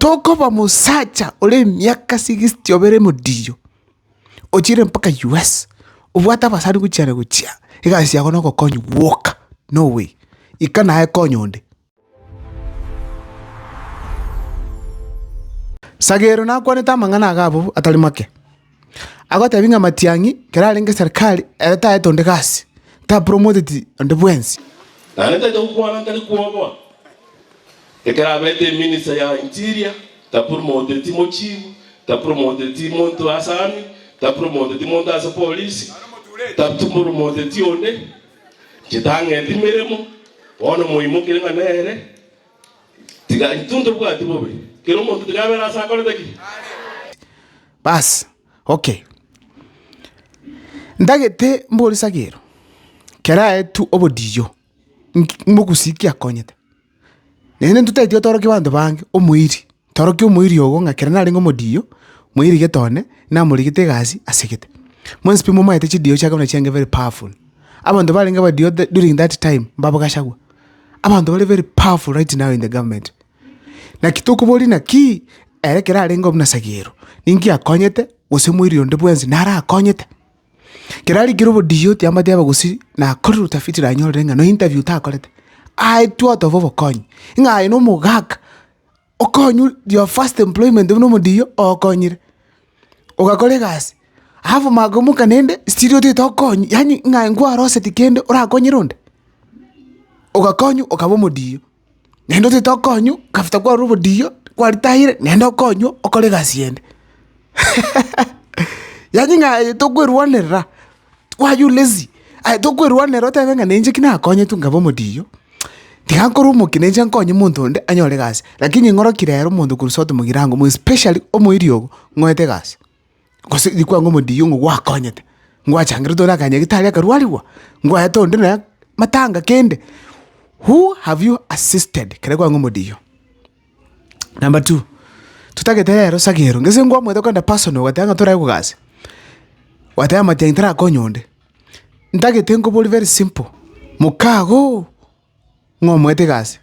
toko ba musacha ole miaka 60 obere modiyo ochire mpaka US ubwata basari kuchana kuchia igasi yako noko konyu walk no way ikana hae konyonde Sagero na kwa neta mangana agabo atali make agote binga matiangi kera lenge serikali eta etonde gasi ta promoted on the bwensi aneta jo kwa ndali kuobo ekera bete minister ya interior ta promoted timochivu ta promoted timonto asani ta promoted timonto asa police ta promoted tionde chitange timeremo ono moimo kirenga nere tiga ntundo bwa tibobe kero monto tiga bera sa kole taki bas okay ndagete mboli Sagero kera etu obodiyo mbukusiki akonyete nene ntutaitio toroki bantu bange omuiri toroki omuiri ogo ngakera nari ngomodiyo muiri getone na murigite gasi asigete monspi mo maite chidiyo chaka na chenge very powerful abantu balinga badiyo during that time mbabo gashagwa abantu bali very powerful right now in the government na kitoko boli na ki erekera arengo mna Sagero ninki akonyete gose muiri onde bwenzi nara akonyete kirari girobo diyo tiamate abagusi na kori utafiti ra nyorenga no interview ta kolete I thought of overcoin inga ino mugaka okonyu your first employment no modiyo okonyire ogakore gasi hafu magomuka nende studio te tokonyu yani nga ngwa rose tikende ora konyironde ogakonyu okabo modiyo nendo te tokonyu kafita kwa rubo diyo kwa ritahire nendo konyu okore gasi yende yani nga tokwerwanera why you lazy I tokwerwanera otavenga nenje kina konye tungabo modiyo tigankoro mukinenje nkonye muntu onde anyore gasi lakini ngoro kirero muntu kurusoto mugirango mu especially omuiriogo ngoete gasi gose dikwa ngomodiyo ngo wakonyete ngwa changirito na kanye gitali akarwaliwa ngwa yatonde na matanga kende who have you assisted kere kwa ngomodiyo number 2 tutagetero Sagero ngese ngwa mwete kwenda personal watanga torai kugasi wataya matyangira konyonde ndagete ngo boli very simple mukago ngomwete gasi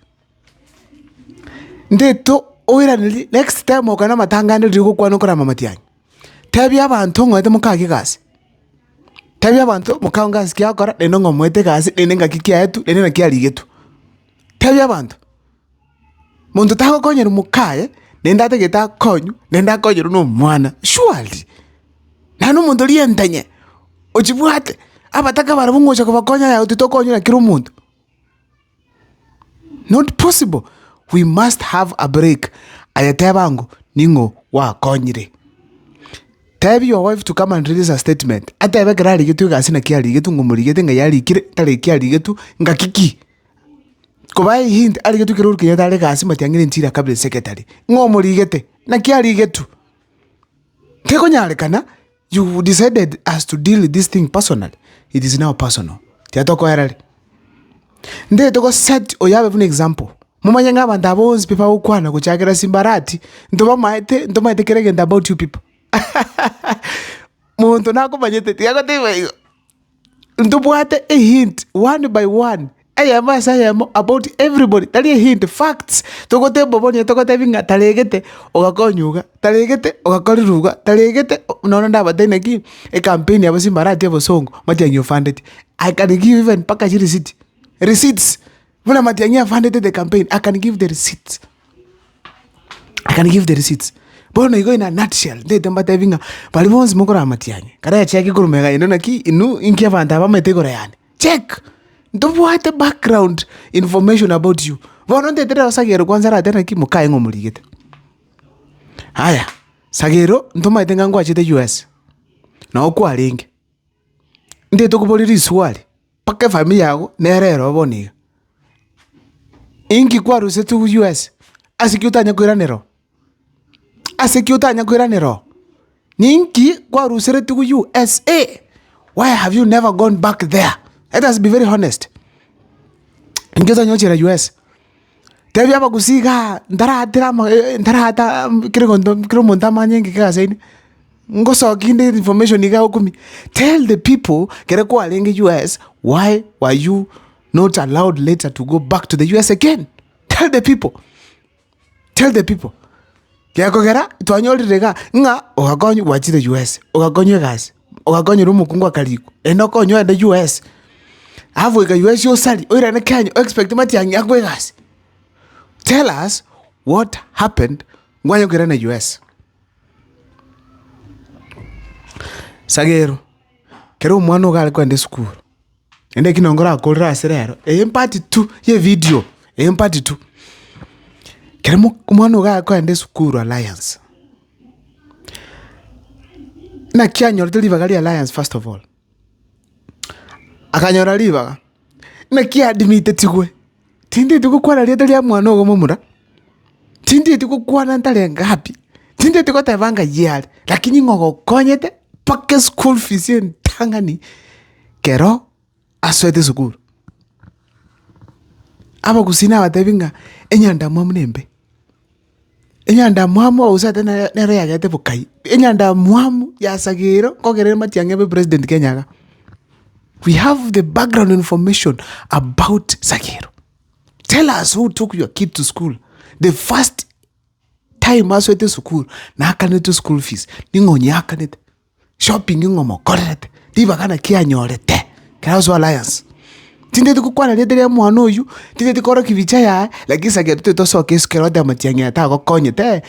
ndeto oira next time okana matangane riko kwano kora mamatyanyi tabi abantu ngwete mukage gasi tabi abantu mukanga gasi kyakora neno ngomwete gasi nenenga kikiaetu nenena kyaligetu tabi abantu muntu tako konyera mukaye nenda tegeta konyu nenda konyera no mwana surely nanu muntu lientanye ochibwate abataka barabungocha kubakonya ya utitokonyo na kiro muntu not possible we must have a break ayatebango ningo wa konyire tell your wife to come and release a statement atebe grali gitu gasi na kiali gitu ngumurigete nga yali kire tale kiali gitu ngakiki kubai hint ali gitu kiro kinya tale gasi matyangire ntira cabinet secretary ngomurigete na kiali gitu keko nyalekana you decided as to deal with this thing personally it is now personal tiatoko yarali nde toko set oyabe for example mumanya ngabanda abonzi people ukwana kuchakira simbarati ndoba maite kirege about you people muntu nako banyete tiakotewe ndobwate a hint one by one ayama sayamo about everybody tali a hint facts tokote bobonye tokote binga talegete ogakonyuga talegete ogakoriruga talegete nono ndabatene ki a campaign yabo simbarati yabo songo matyanyo funded I can give even package receipts when matyanyo funded the campaign I can give the receipts bono igo in a nutshell ndete mbatavinga bali bonzi mukora matyanyo kada ya check kurumega ino ki inu inkia vanta bamete kora yani check ndobwate background information about you bono ndetera Sagero kwanza ra tena ki mukaye ngomurigete haya Sagero ndomaite ngangwa achite US na okwalinge ndete kuboliri swali pake familia yako nerero boniga ingi kwaruse tu US asikiutanya kwiranero ninki kwarusere tu USA why have you never gone back there let us be very honest ingiza nyochira US tebi abagusiga ndarata kiro monta manyenge kasaini ngosokinde information iga okumi tell the people kere kwa lenge US why were you not allowed later to go back to the US again tell the people Gekogera twanyorire ga nga ugakonyu wachire US ugakonyu gas ugakonyu rumukungu akaliku eno konyo ende US avo ga US yo sali oira na Kenya expect matiangi akwe gas. Tell us what happened ngwanyo gera na US. Sagero kero mwana ugale kwende skuru ende kinongora akorera aserero empati 2 ye video empati 2 kero mwana ugale kwende skuru Alliance na kianyorete livaga li Alliance. First of all akanyora livaga na kiadmite tigwe tindi tukukwana lieta lia mwana ogo momura tindi tukukwana ntale ngapi tindi tukotevanga yale lakini ngogo konyete pake school fees ntangani kero aswete sukuru aba kusina batebinga enyanda mwamu nembe enyanda mwamu usate nere yagete bukai enyanda mwamu ya Sagero kogerere matiange be president Kenyaga. We have the background information about Sagero. Tell us who took your kid to school the first time aswete sukuru na akanete school fees ningonye akanete shopping ngomo correct diba kana kianyorete Kerazo Alliance tinde tukukwana letere mwana oyu tinde tukoro kivicha ya lakini Sagero to case kero da matianya ta go konyete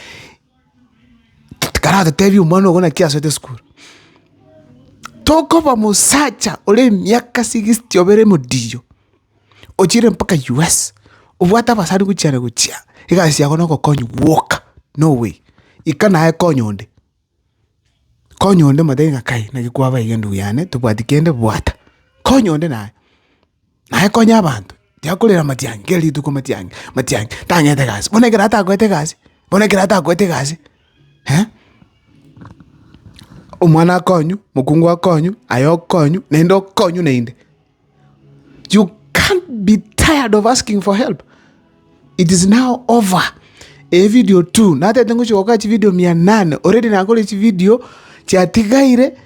karata tevi mwana ogona kiaswete school toko ba musacha ole miaka 60 obere mudiyo ochire mpaka US ubwata basari kuchana kuchia igasi yako noko konyu walk no way ikana hae konyonde madenga kai na gikwaba igendu yane tubwatikende bwata konyonde nae konya abantu tiakulera matiangi geli tuko matiangi tanyete gasi bonekera atakwete gasi umwana konyu mukungu akonyu ayo konyu nendo konyu neinde. You can't be tired of asking for help. It is now over. A video 2 nate tengo choka chi video 800 already nakole chi video cha tigaire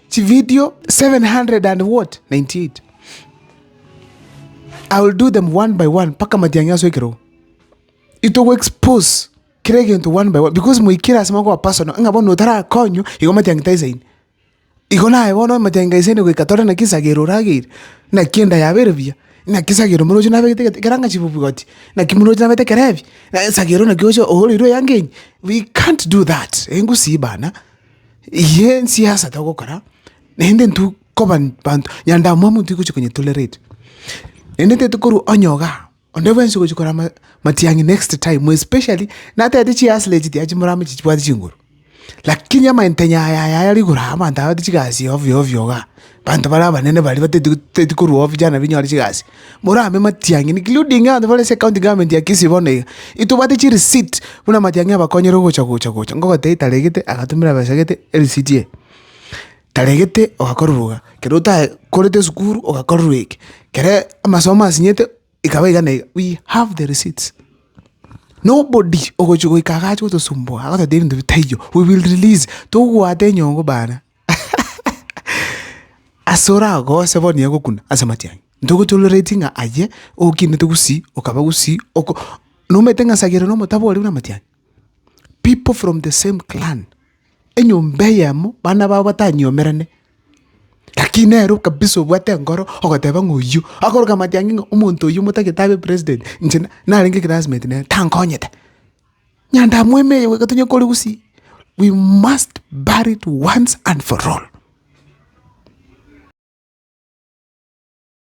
chi video 700 and what 98. I will do them one by one paka matianga so ikiro. It will expose kirege into one by one because muikira sema kwa personal ngabo notara konyu igo matianga taizaini. Igo na ebono matianga isene ko katore na Kisagero ragir na kienda ya bervia na Kisagero muno jina bete keranga chibugoti na kimuno jina bete kerevi na Sagero na gyojo ohoriro yangenyi. We can't do that engusi bana ye siasa tokokara nende ntu koban bantu yanda mwamu ntu kuchikonye tolerate nende tukuru onyoga ondewenso kuchikora matiangi next time especially nata atichi aslejiti achimurame chichwadi chinguru lakini ama entenya ya ligura manda atichigasi ovyo ga bantu bala banene bali batetikuru off jana binyori chigasi murame matiangi including and vale county government ya Kisibone itubati chi receipt muna matiangi abakonyero gocha ngoko teita legete agatumira basagete receipt ye talegete okakoruga keruta korete sukuru okakoruike kere amasoma sinyete ikawa igana. We have the receipts. Nobody ogochugo ikagacho to sumbo agata devi ndo tayo we will release to gwate nyongo bana asora go seboni yako kuna asamatiangi ndogo tolerating aye okine tugusi okaba gusi oko no metenga Sagero no motabo oli una matiangi. People from the same clan enyombe yamo bana baba tanyomerane lakini ero kabisa bwate ngoro okoteba ngoyu akoroka matiangi umuntu uyu mutakitabe president nchina nalinge classmate ne tankonyete nyanda mweme we katonye koli gusi. We must bury it once and for all.